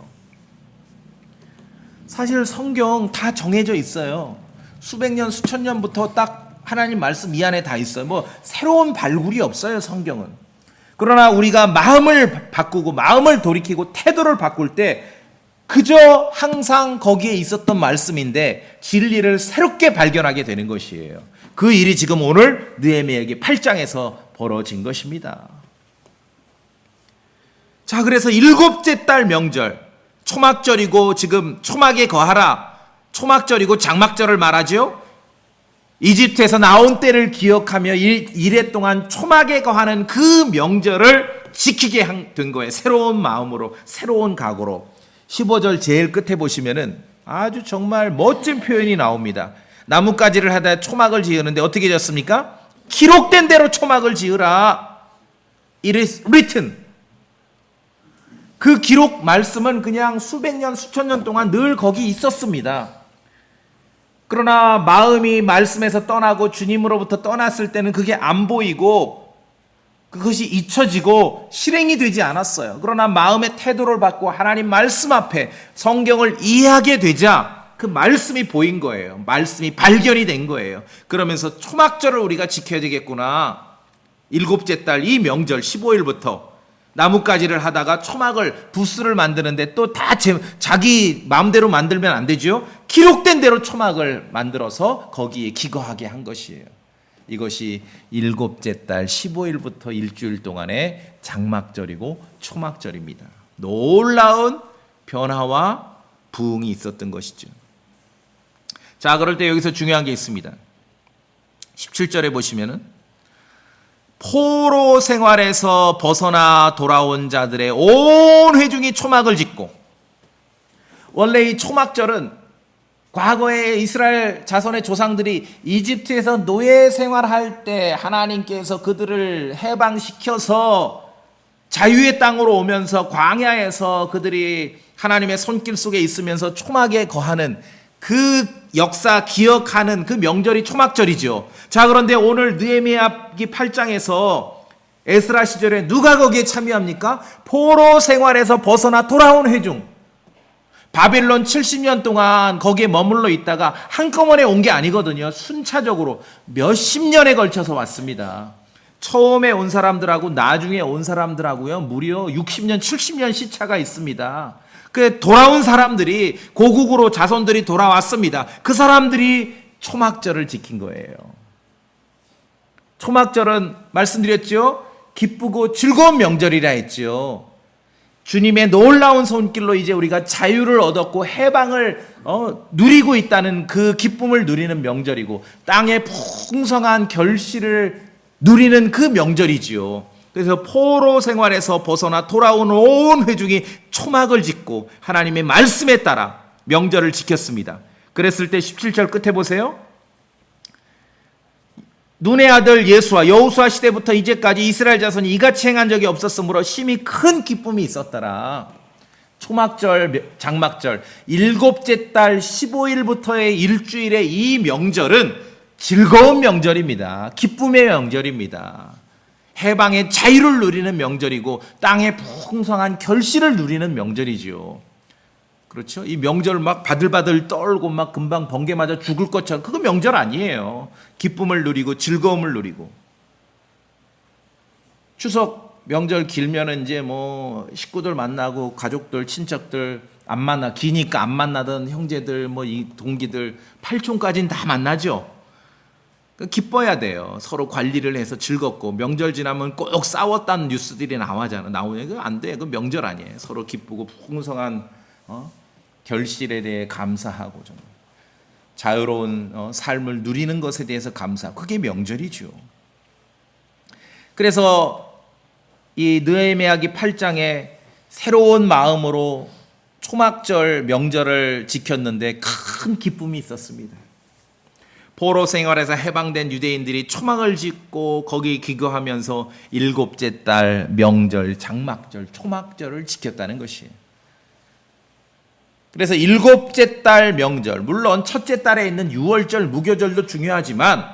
[SPEAKER 1] 사실 성경 다 정해져 있어요. 수백 년, 수천 년부터 딱 하나님 말씀 이 안에 다 있어요. 새로운 발굴이 없어요, 성경은. 그러나 우리가 마음을 바꾸고 마음을 돌이키고 태도를 바꿀 때 그저 항상 거기에 있었던 말씀인데 진리를 새롭게 발견하게 되는 것이에요. 그 일이 지금 오늘 느헤미야기 8장에서 벌어진 것입니다. 자, 그래서 일곱째 달 명절, 초막절이고 지금 초막에 거하라, 초막절이고 장막절을 말하죠. 이집트에서 나온 때를 기억하며 이래 동안 초막에 거하는 그 명절을 지키게 된 거예요. 새로운 마음으로, 새로운 각오로. 15절 제일 끝에 보시면은 아주 정말 멋진 표현이 나옵니다. 나뭇가지를 하다 초막을 지으는데 어떻게 지었습니까? 기록된 대로 초막을 지으라. It is written. 그 기록 말씀은 그냥 수백 년, 수천 년 동안 늘 거기 있었습니다. 그러나 마음이 말씀에서 떠나고 주님으로부터 떠났을 때는 그게 안 보이고 그것이 잊혀지고 실행이 되지 않았어요. 그러나 마음의 태도를 바꾸고 하나님 말씀 앞에 성경을 이해하게 되자 그 말씀이 보인 거예요. 말씀이 발견이 된 거예요. 그러면서 초막절을 우리가 지켜야 되겠구나. 일곱째 달 이 명절 15일부터 나뭇가지를 하다가 초막을 부스를 만드는데 또 다 자기 마음대로 만들면 안 되죠. 기록된 대로 초막을 만들어서 거기에 기거하게 한 것이에요. 이것이 일곱째 달 15일부터 일주일 동안의 장막절이고 초막절입니다. 놀라운 변화와 부흥이 있었던 것이죠. 자, 그럴 때 여기서 중요한 게 있습니다. 17절에 보시면은 포로 생활에서 벗어나 돌아온 자들의 온 회중이 초막을 짓고, 원래 이 초막절은 과거에 이스라엘 자손의 조상들이 이집트에서 노예 생활할 때 하나님께서 그들을 해방시켜서 자유의 땅으로 오면서 광야에서 그들이 하나님의 손길 속에 있으면서 초막에 거하는 그 역사 기억하는 그 명절이 초막절이죠. 자, 그런데 오늘 느헤미야기 8장에서 에스라 시절에 누가 거기에 참여합니까? 포로 생활에서 벗어나 돌아온 회중. 바빌론 70년 동안 거기에 머물러 있다가 한꺼번에 온 게 아니거든요. 순차적으로 몇십 년에 걸쳐서 왔습니다. 처음에 온 사람들하고 나중에 온 사람들하고요, 무려 60년, 70년 시차가 있습니다. 그 돌아온 사람들이, 고국으로 자손들이 돌아왔습니다. 그 사람들이 초막절을 지킨 거예요. 초막절은 말씀드렸죠? 기쁘고 즐거운 명절이라 했죠. 주님의 놀라운 손길로 이제 우리가 자유를 얻었고 해방을 누리고 있다는 그 기쁨을 누리는 명절이고 땅의 풍성한 결실을 누리는 그 명절이지요. 그래서 포로 생활에서 벗어나 돌아온 온 회중이 초막을 짓고 하나님의 말씀에 따라 명절을 지켰습니다. 그랬을 때 17절 끝에 보세요. 눈의 아들 예수와 여호수아 시대부터 이제까지 이스라엘 자손이 이같이 행한 적이 없었으므로 심히 큰 기쁨이 있었더라. 초막절, 장막절, 일곱째 달 15일부터의 일주일의 이 명절은 즐거운 명절입니다. 기쁨의 명절입니다. 해방의 자유를 누리는 명절이고 땅의 풍성한 결실을 누리는 명절이지요. 그렇죠? 이 명절 막 바들바들 떨고 막 금방 번개 맞아 죽을 것처럼 그거 명절 아니에요. 기쁨을 누리고 즐거움을 누리고. 추석 명절 길면은 이제 뭐 식구들 만나고 가족들 친척들 안 만나 기니까 안 만나던 형제들 뭐 이 동기들 팔촌까지는 다 만나죠. 기뻐야 돼요. 서로 관리를 해서 즐겁고 명절 지나면 꼭 싸웠다는 뉴스들이 나오냐. 그거 안 돼. 그 명절 아니에요. 서로 기쁘고 풍성한 결실에 대해 감사하고 정말 자유로운 삶을 누리는 것에 대해서 감사하고 그게 명절이죠. 그래서 이 느헤미야기 8장에 새로운 마음으로 초막절 명절을 지켰는데 큰 기쁨이 있었습니다. 포로 생활에서 해방된 유대인들이 초막을 짓고 거기 기거하면서 일곱째 달 명절, 장막절, 초막절을 지켰다는 것이에요. 그래서 일곱째 달 명절, 물론 첫째 달에 있는 유월절, 무교절도 중요하지만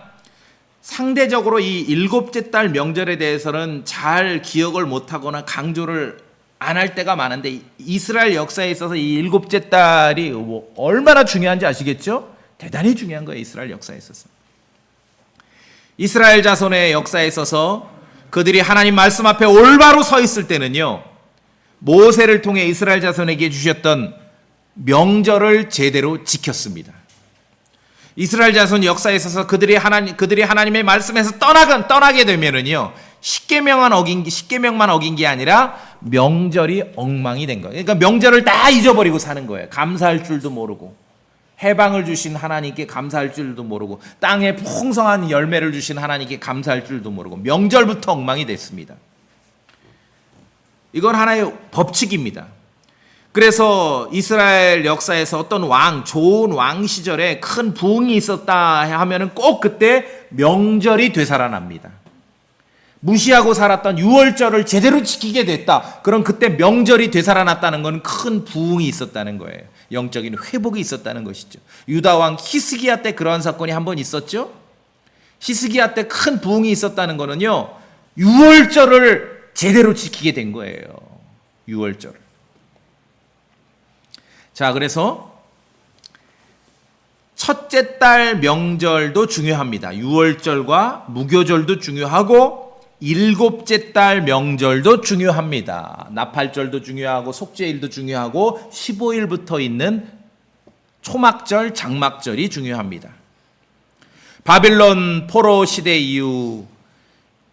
[SPEAKER 1] 상대적으로 이 일곱째 달 명절에 대해서는 잘 기억을 못하거나 강조를 안 할 때가 많은데 이스라엘 역사에 있어서 이 일곱째 달이 얼마나 중요한지 아시겠죠? 대단히 중요한 거예요. 이스라엘 역사에 있어서. 이스라엘 자손의 역사에 있어서 그들이 하나님 말씀 앞에 올바로 서 있을 때는요, 모세를 통해 이스라엘 자손에게 주셨던 명절을 제대로 지켰습니다. 이스라엘 자손 역사에 있어서 그들이 하나님의 말씀에서 떠나게 되면은요, 십계명만 어긴 게 아니라 명절이 엉망이 된 거예요. 그러니까 명절을 다 잊어버리고 사는 거예요. 감사할 줄도 모르고, 해방을 주신 하나님께 감사할 줄도 모르고, 땅에 풍성한 열매를 주신 하나님께 감사할 줄도 모르고, 명절부터 엉망이 됐습니다. 이건 하나의 법칙입니다. 그래서 이스라엘 역사에서 어떤 좋은 왕 시절에 큰 부흥이 있었다 하면은 꼭 그때 명절이 되살아납니다. 무시하고 살았던 유월절을 제대로 지키게 됐다. 그럼 그때 명절이 되살아났다는 건 큰 부흥이 있었다는 거예요. 영적인 회복이 있었다는 것이죠. 유다 왕 히스기야 때 그러한 사건이 한 번 있었죠. 히스기야 때 큰 부흥이 있었다는 거는요, 유월절을 제대로 지키게 된 거예요. 유월절을. 자, 그래서 첫째 달 명절도 중요합니다. 유월절과 무교절도 중요하고 일곱째 달 명절도 중요합니다. 나팔절도 중요하고 속죄일도 중요하고 15일부터 있는 초막절, 장막절이 중요합니다. 바빌론 포로 시대 이후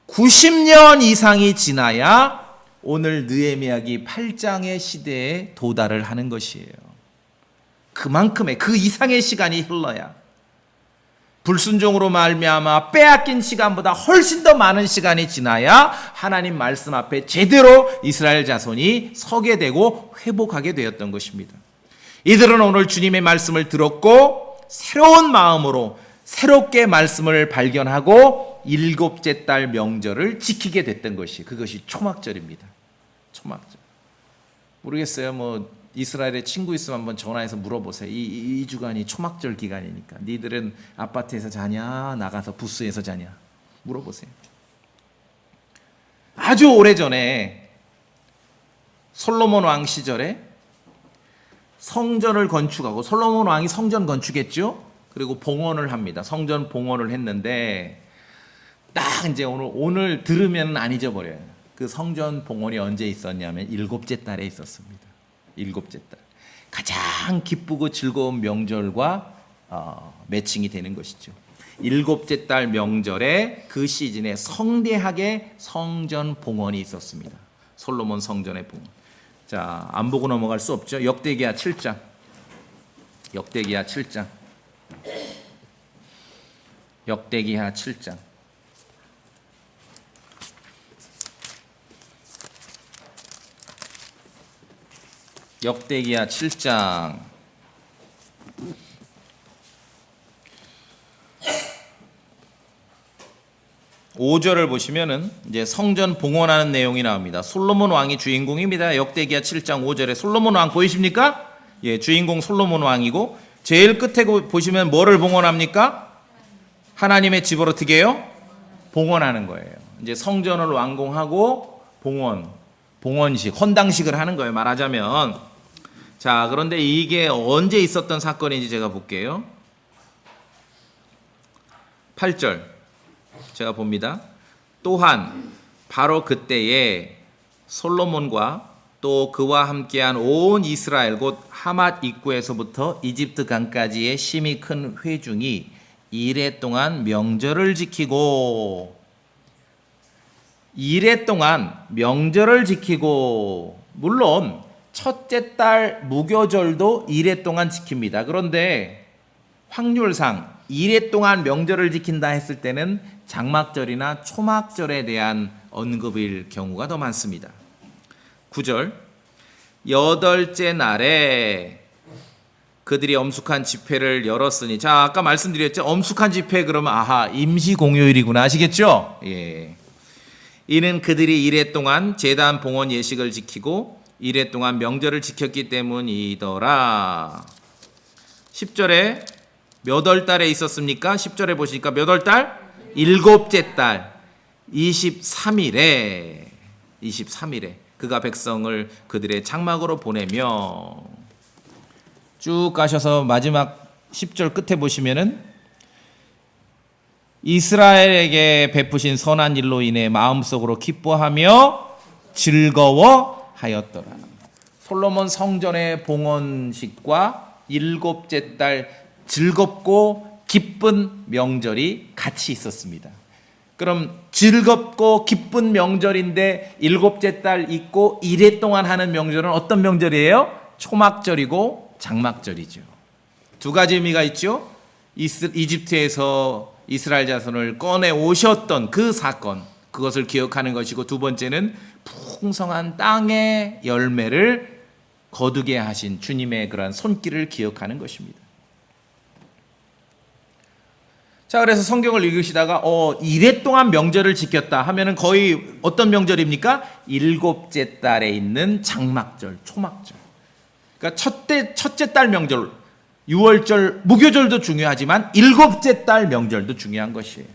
[SPEAKER 1] 90년 이상이 지나야 오늘 느헤미야기 8장의 시대에 도달을 하는 것이에요. 그만큼의 그 이상의 시간이 흘러야, 불순종으로 말미암아 빼앗긴 시간보다 훨씬 더 많은 시간이 지나야 하나님 말씀 앞에 제대로 이스라엘 자손이 서게 되고 회복하게 되었던 것입니다. 이들은 오늘 주님의 말씀을 들었고 새로운 마음으로 새롭게 말씀을 발견하고 일곱째 달 명절을 지키게 됐던 그것이 초막절입니다. 초막절. 모르겠어요. 뭐 이스라엘에 친구 있으면 한번 전화해서 물어보세요. 이 주간이 초막절 기간이니까 니들은 아파트에서 자냐 나가서 부스에서 자냐 물어보세요. 아주 오래전에 솔로몬 왕 시절에 성전을 건축하고, 솔로몬 왕이 성전 건축했죠. 그리고 봉헌을 합니다. 성전 봉헌을 했는데 딱 이제 오늘 들으면 안 잊어버려요. 그 성전 봉헌이 언제 있었냐면 일곱째 달에 있었습니다. 일곱째 달. 가장 기쁘고 즐거운 명절과 매칭이 되는 것이죠. 일곱째 달 명절에 그 시즌에 성대하게 성전 봉헌이 있었습니다. 솔로몬 성전의 봉헌. 자, 안 보고 넘어갈 수 없죠. 역대기야 7장. 역대기야 7장. 역대기야 7장. 역대기야 7장 5절을 보시면은 이제 성전 봉헌하는 내용이 나옵니다. 솔로몬 왕이 주인공입니다. 역대기야 7장 5절에 솔로몬 왕 보이십니까? 예, 주인공 솔로몬 왕이고, 제일 끝에 보시면 뭐를 봉헌합니까? 하나님의 집으로 어떻게 해요? 봉헌하는 거예요. 이제 성전을 완공하고 봉헌식, 헌당식을 하는 거예요. 말하자면. 자, 그런데 이게 언제 있었던 사건인지 제가 볼게요. 8절 제가 봅니다. 또한 바로 그때에 솔로몬과 또 그와 함께한 온 이스라엘 곧 하맛 입구에서부터 이집트 강까지의 심히 큰 회중이 이레 동안 명절을 지키고 물론 첫째 달 무교절도 이레 동안 지킵니다. 그런데 확률상 이레 동안 명절을 지킨다 했을 때는 장막절이나 초막절에 대한 언급일 경우가 더 많습니다. 9절 여덟째 날에 그들이 엄숙한 집회를 열었으니, 자, 아까 말씀드렸죠. 엄숙한 집회 그러면 임시 공휴일이구나 아시겠죠? 예. 이는 그들이 이레 동안 제단 봉헌 예식을 지키고 이레 동안 명절을 지켰기 때문이더라. 10절에 몇 월 달에 있었습니까? 10절에 보시니까 몇 월 달? 일곱째 달 23일에 그가 백성을 그들의 장막으로 보내며, 쭉 가셔서 마지막 10절 끝에 보시면은 이스라엘에게 베푸신 선한 일로 인해 마음속으로 기뻐하며 즐거워하였더라. 솔로몬 성전의 봉헌식과 일곱째 달 즐겁고 기쁜 명절이 같이 있었습니다. 그럼 즐겁고 기쁜 명절인데 일곱째 달 있고 이레 동안 하는 명절은 어떤 명절이에요? 초막절이고 장막절이죠. 두 가지 의미가 있죠. 이집트에서 이스라엘 자손을 꺼내 오셨던 그 사건, 그것을 기억하는 것이고, 두 번째는 풍성한 땅의 열매를 거두게 하신 주님의 그러한 손길을 기억하는 것입니다. 자, 그래서 성경을 읽으시다가 이레 동안 명절을 지켰다 하면은 거의 어떤 명절입니까? 일곱째 달에 있는 장막절, 초막절. 그러니까 첫째 달 명절, 6월절, 무교절도 중요하지만 일곱째 달 명절도 중요한 것이에요.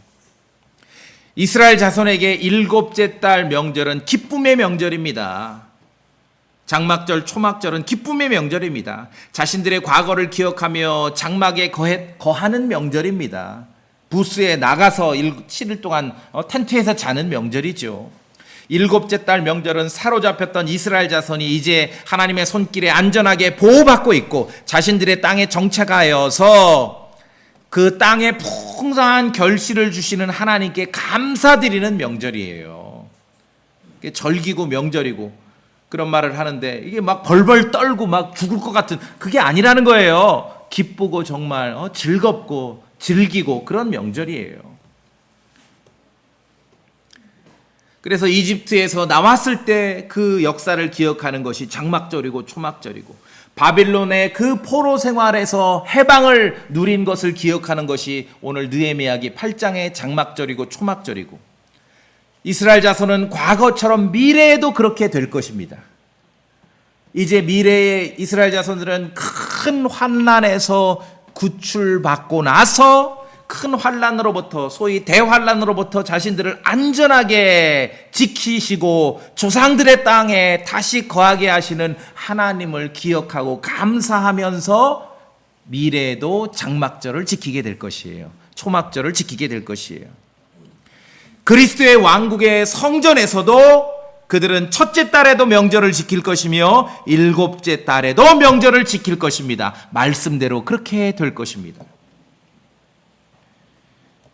[SPEAKER 1] 이스라엘 자손에게 일곱째 달 명절은 기쁨의 명절입니다. 장막절, 초막절은 기쁨의 명절입니다. 자신들의 과거를 기억하며 장막에 거하는 명절입니다. 부스에 나가서 7일 동안 텐트에서 자는 명절이죠. 일곱째 달 명절은 사로잡혔던 이스라엘 자손이 이제 하나님의 손길에 안전하게 보호받고 있고 자신들의 땅에 정착하여서 그 땅에 풍성한 결실을 주시는 하나님께 감사드리는 명절이에요. 절기고 명절이고 그런 말을 하는데 이게 막 벌벌 떨고 막 죽을 것 같은, 그게 아니라는 거예요. 기쁘고 정말 즐겁고 즐기고 그런 명절이에요. 그래서 이집트에서 나왔을 때 그 역사를 기억하는 것이 장막절이고 초막절이고, 바빌론의 그 포로 생활에서 해방을 누린 것을 기억하는 것이 오늘 느헤미야기 8장의 장막절이고 초막절이고, 이스라엘 자손은 과거처럼 미래에도 그렇게 될 것입니다. 이제 미래의 이스라엘 자손들은 큰 환난에서 구출받고 나서 큰 환난으로부터, 소위 대환난으로부터 자신들을 안전하게 지키시고 조상들의 땅에 다시 거하게 하시는 하나님을 기억하고 감사하면서 미래에도 장막절을 지키게 될 것이에요. 초막절을 지키게 될 것이에요. 그리스도의 왕국의 성전에서도 그들은 첫째 달에도 명절을 지킬 것이며 일곱째 달에도 명절을 지킬 것입니다. 말씀대로 그렇게 될 것입니다.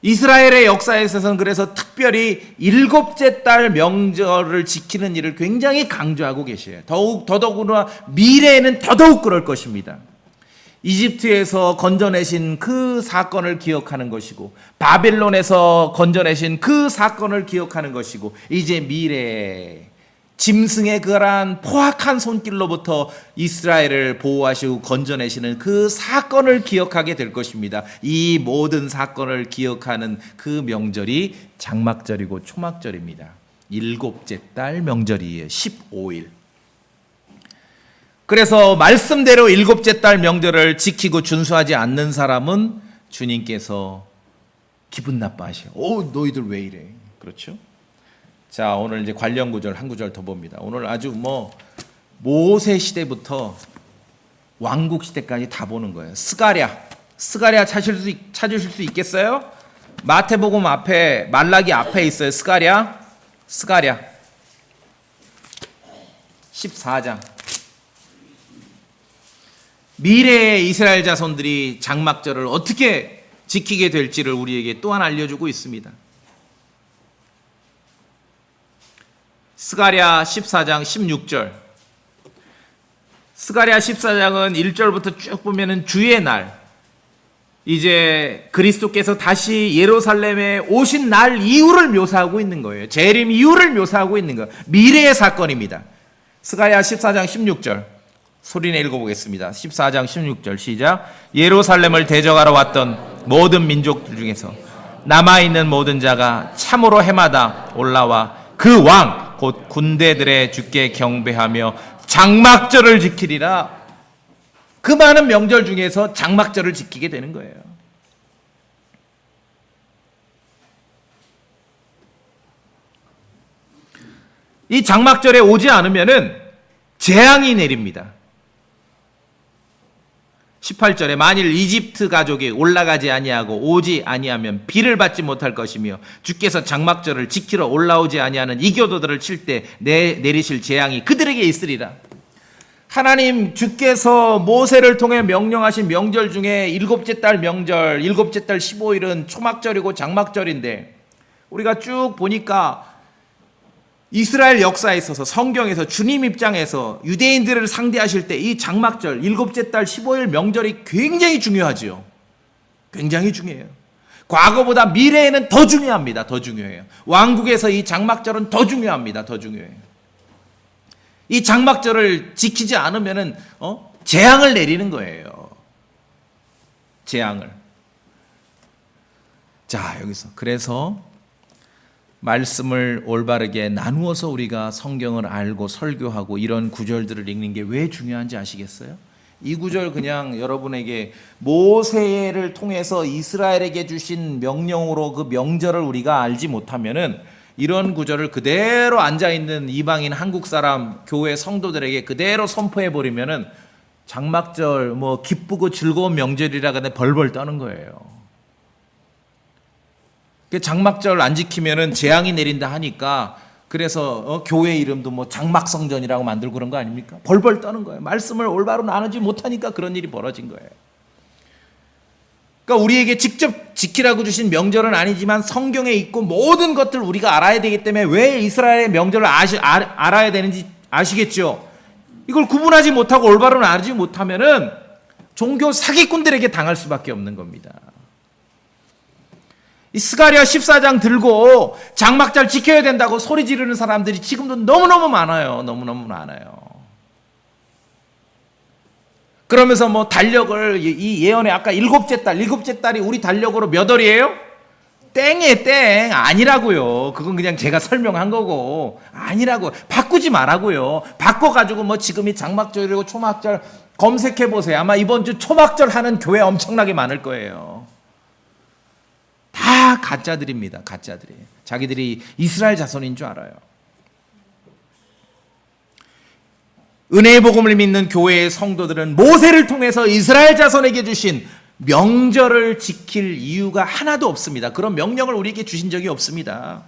[SPEAKER 1] 이스라엘의 역사에 있어서는 그래서 특별히 일곱째 달 명절을 지키는 일을 굉장히 강조하고 계셔요. 더더구나 미래에는 더더욱 그럴 것입니다. 이집트에서 건져내신 그 사건을 기억하는 것이고, 바벨론에서 건져내신 그 사건을 기억하는 것이고, 이제 미래에 짐승의 그러한 포악한 손길로부터 이스라엘을 보호하시고 건져내시는 그 사건을 기억하게 될 것입니다. 이 모든 사건을 기억하는 그 명절이 장막절이고 초막절입니다. 일곱째 달 명절이에요. 15일. 그래서 말씀대로 일곱째 달 명절을 지키고 준수하지 않는 사람은 주님께서 기분 나빠하셔. 너희들 왜 이래? 그렇죠? 자, 오늘 이제 관련 구절 한 구절 더 봅니다. 오늘 아주 모세 시대부터 왕국 시대까지 다 보는 거예요. 스가랴 찾으실 수 있겠어요? 마태복음 앞에, 말라기 앞에 있어요. 스가랴 14장. 미래의 이스라엘 자손들이 장막절을 어떻게 지키게 될지를 우리에게 또한 알려주고 있습니다. 스가랴 14장 16절. 스가랴 14장은 1절부터 쭉 보면은 주의 날, 이제 그리스도께서 다시 예루살렘에 오신 날 이후를 묘사하고 있는 거예요. 재림 이후를 묘사하고 있는 거예요. 미래의 사건입니다. 스가랴 14장 16절 소리내 읽어보겠습니다. 14장 16절 시작. 예루살렘을 대적하러 왔던 모든 민족들 중에서 남아있는 모든 자가 참으로 해마다 올라와 그 왕 곧 군대들의 주께 경배하며 장막절을 지키리라. 그 많은 명절 중에서 장막절을 지키게 되는 거예요. 이 장막절에 오지 않으면은 재앙이 내립니다. 18절에 만일 이집트 가족이 올라가지 아니하고 오지 아니하면 비를 받지 못할 것이며 주께서 장막절을 지키러 올라오지 아니하는 이교도들을 칠 때 내리실 재앙이 그들에게 있으리라. 하나님 주께서 모세를 통해 명령하신 명절 중에 일곱째 달 명절, 일곱째 달 15일은 초막절이고 장막절인데, 우리가 쭉 보니까 이스라엘 역사에 있어서 성경에서 주님 입장에서 유대인들을 상대하실 때 이 장막절, 일곱째 달 15일 명절이 굉장히 중요하지요. 굉장히 중요해요. 과거보다 미래에는 더 중요합니다. 더 중요해요. 왕국에서 이 장막절은 더 중요합니다. 더 중요해요. 이 장막절을 지키지 않으면은 재앙을 내리는 거예요. 재앙을. 자, 여기서 그래서 말씀을 올바르게 나누어서 우리가 성경을 알고 설교하고 이런 구절들을 읽는 게 왜 중요한지 아시겠어요? 이 구절 그냥 여러분에게 모세를 통해서 이스라엘에게 주신 명령으로 그 명절을 우리가 알지 못하면은 이런 구절을 그대로 앉아있는 이방인 한국 사람 교회 성도들에게 그대로 선포해 버리면은 장막절 기쁘고 즐거운 명절이라 근데 벌벌 떠는 거예요. 장막절 안 지키면은 재앙이 내린다 하니까 그래서 교회 이름도 장막성전이라고 만들고 그런 거 아닙니까? 벌벌 떠는 거예요. 말씀을 올바로 나누지 못하니까 그런 일이 벌어진 거예요. 그러니까 우리에게 직접 지키라고 주신 명절은 아니지만 성경에 있고 모든 것들 우리가 알아야 되기 때문에 왜 이스라엘의 명절을 알아야 되는지 아시겠죠? 이걸 구분하지 못하고 올바로 알지 못하면은 종교 사기꾼들에게 당할 수밖에 없는 겁니다. 이 스가랴 14장 들고 장막절 지켜야 된다고 소리 지르는 사람들이 지금도 너무너무 많아요. 너무너무 많아요. 그러면서 달력을 이 예언의 아까 일곱째 달이 우리 달력으로 몇 월이에요? 땡이에요, 땡. 아니라고요. 그건 그냥 제가 설명한 거고. 아니라고. 바꾸지 말라고요. 바꿔가지고 지금이 장막절이고 초막절 검색해 보세요. 아마 이번 주 초막절 하는 교회 엄청나게 많을 거예요. 다 가짜들입니다. 가짜들이에요. 자기들이 이스라엘 자손인 줄 알아요. 은혜의 복음을 믿는 교회의 성도들은 모세를 통해서 이스라엘 자손에게 주신 명절을 지킬 이유가 하나도 없습니다. 그런 명령을 우리에게 주신 적이 없습니다.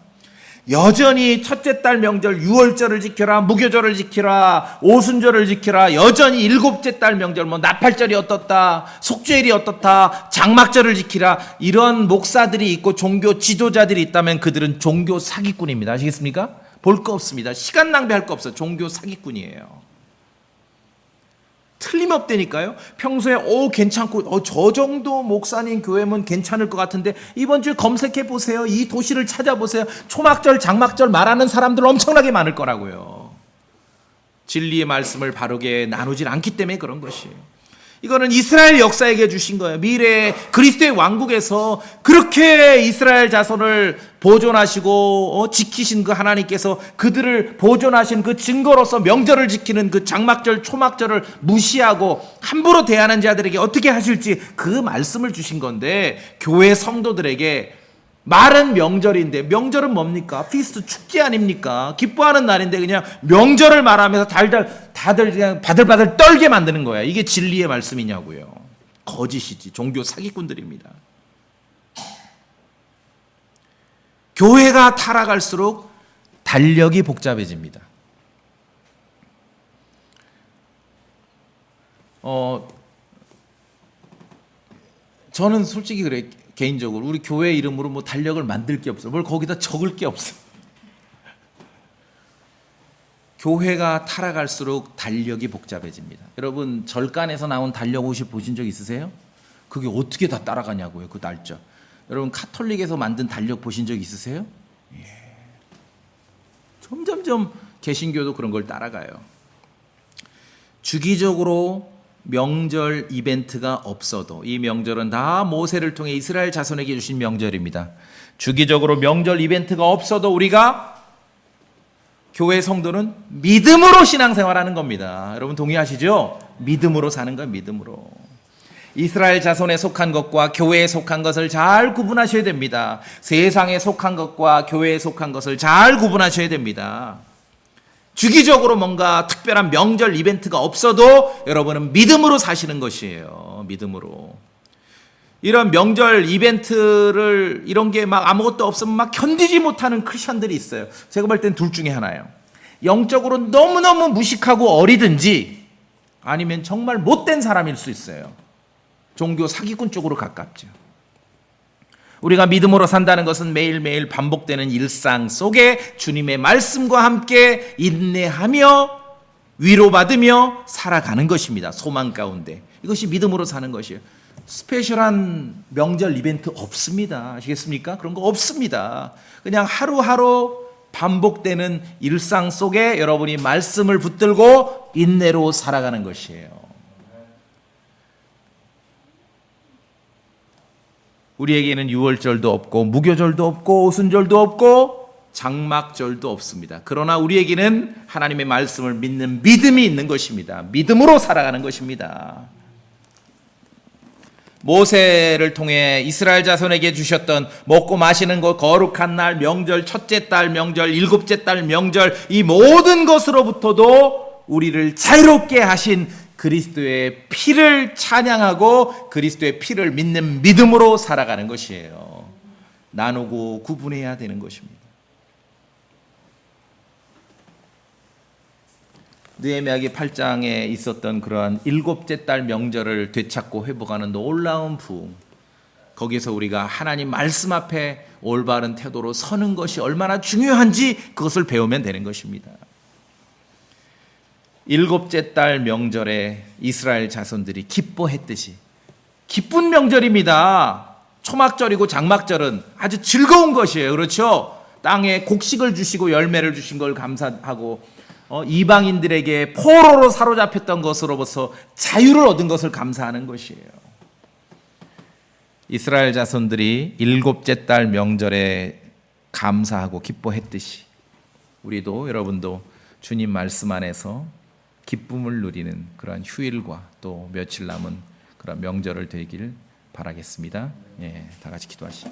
[SPEAKER 1] 여전히 첫째 달 명절 유월절을 지켜라, 무교절을 지켜라, 오순절을 지켜라, 여전히 일곱째 달 명절 나팔절이 어떻다, 속죄일이 어떻다, 장막절을 지키라, 이런 목사들이 있고 종교 지도자들이 있다면 그들은 종교 사기꾼입니다. 아시겠습니까? 볼 거 없습니다. 시간 낭비할 거 없어요. 종교 사기꾼이에요. 틀림없다니까요. 평소에 괜찮고 저 정도 목사님 교회면 괜찮을 것 같은데 이번 주에 검색해 보세요. 이 도시를 찾아보세요. 초막절 장막절 말하는 사람들 엄청나게 많을 거라고요. 진리의 말씀을 바르게 나누질 않기 때문에 그런 것이에요. 이거는 이스라엘 역사에게 주신 거예요. 미래의 그리스도의 왕국에서 그렇게 이스라엘 자손을 보존하시고 지키신 그 하나님께서 그들을 보존하신 그 증거로서 명절을 지키는 그 장막절 초막절을 무시하고 함부로 대하는 자들에게 어떻게 하실지 그 말씀을 주신 건데, 교회 성도들에게 말은 명절인데 명절은 뭡니까? 피스트 축제 아닙니까? 기뻐하는 날인데 그냥 명절을 말하면서 다들 그냥 바들바들 떨게 만드는 거야. 이게 진리의 말씀이냐고요. 거짓이지. 종교 사기꾼들입니다. 교회가 타락할수록 달력이 복잡해집니다. 저는 솔직히 그래. 개인적으로 우리 교회 이름으로 뭐 달력을 만들 게 없어. 뭘 거기다 적을 게 없어. 교회가 타락할수록 달력이 복잡해집니다. 여러분 절간에서 나온 달력 혹시 보신 적 있으세요? 그게 어떻게 다 따라가냐고요. 그 날짜. 여러분 카톨릭에서 만든 달력 보신 적 있으세요? 예. 점점점 개신교도 그런 걸 따라가요. 주기적으로 명절 이벤트가 없어도 이 명절은 다 모세를 통해 이스라엘 자손에게 주신 명절입니다. 주기적으로 명절 이벤트가 없어도 우리가 교회 성도는 믿음으로 신앙생활하는 겁니다. 여러분 동의하시죠? 믿음으로 사는 거예요. 믿음으로. 이스라엘 자손에 속한 것과 교회에 속한 것을 잘 구분하셔야 됩니다. 세상에 속한 것과 교회에 속한 것을 잘 구분하셔야 됩니다. 주기적으로 뭔가 특별한 명절 이벤트가 없어도 여러분은 믿음으로 사시는 것이에요. 믿음으로. 이런 명절 이벤트를 이런 게 막 아무것도 없으면 막 견디지 못하는 크리스천들이 있어요. 제가 볼 땐 둘 중에 하나예요. 영적으로 너무너무 무식하고 어리든지 아니면 정말 못된 사람일 수 있어요. 종교 사기꾼 쪽으로 가깝죠. 우리가 믿음으로 산다는 것은 매일매일 반복되는 일상 속에 주님의 말씀과 함께 인내하며 위로받으며 살아가는 것입니다. 소망 가운데. 이것이 믿음으로 사는 것이에요. 스페셜한 명절 이벤트 없습니다. 아시겠습니까? 그런 거 없습니다. 그냥 하루하루 반복되는 일상 속에 여러분이 말씀을 붙들고 인내로 살아가는 것이에요. 우리에게는 유월절도 없고 무교절도 없고 오순절도 없고 장막절도 없습니다. 그러나 우리에게는 하나님의 말씀을 믿는 믿음이 있는 것입니다. 믿음으로 살아가는 것입니다. 모세를 통해 이스라엘 자손에게 주셨던 먹고 마시는 것, 거룩한 날, 명절, 첫째 달 명절, 일곱째 달 명절, 이 모든 것으로부터도 우리를 자유롭게 하신 그리스도의 피를 찬양하고 그리스도의 피를 믿는 믿음으로 살아가는 것이에요. 나누고 구분해야 되는 것입니다. 느헤미야기 8장에 있었던 그러한 일곱째 달 명절을 되찾고 회복하는 놀라운 부흥, 거기서 우리가 하나님 말씀 앞에 올바른 태도로 서는 것이 얼마나 중요한지 그것을 배우면 되는 것입니다. 일곱째 달 명절에 이스라엘 자손들이 기뻐했듯이, 기쁜 명절입니다. 초막절이고 장막절은 아주 즐거운 것이에요. 그렇죠? 땅에 곡식을 주시고 열매를 주신 걸 감사하고 이방인들에게 포로로 사로잡혔던 것으로부터 자유를 얻은 것을 감사하는 것이에요. 이스라엘 자손들이 일곱째 달 명절에 감사하고 기뻐했듯이 우리도, 여러분도 주님 말씀 안에서 기쁨을 누리는 그러한 휴일과 또 며칠 남은 그런 명절을 되길 바라겠습니다. 예, 다 같이 기도하십시오.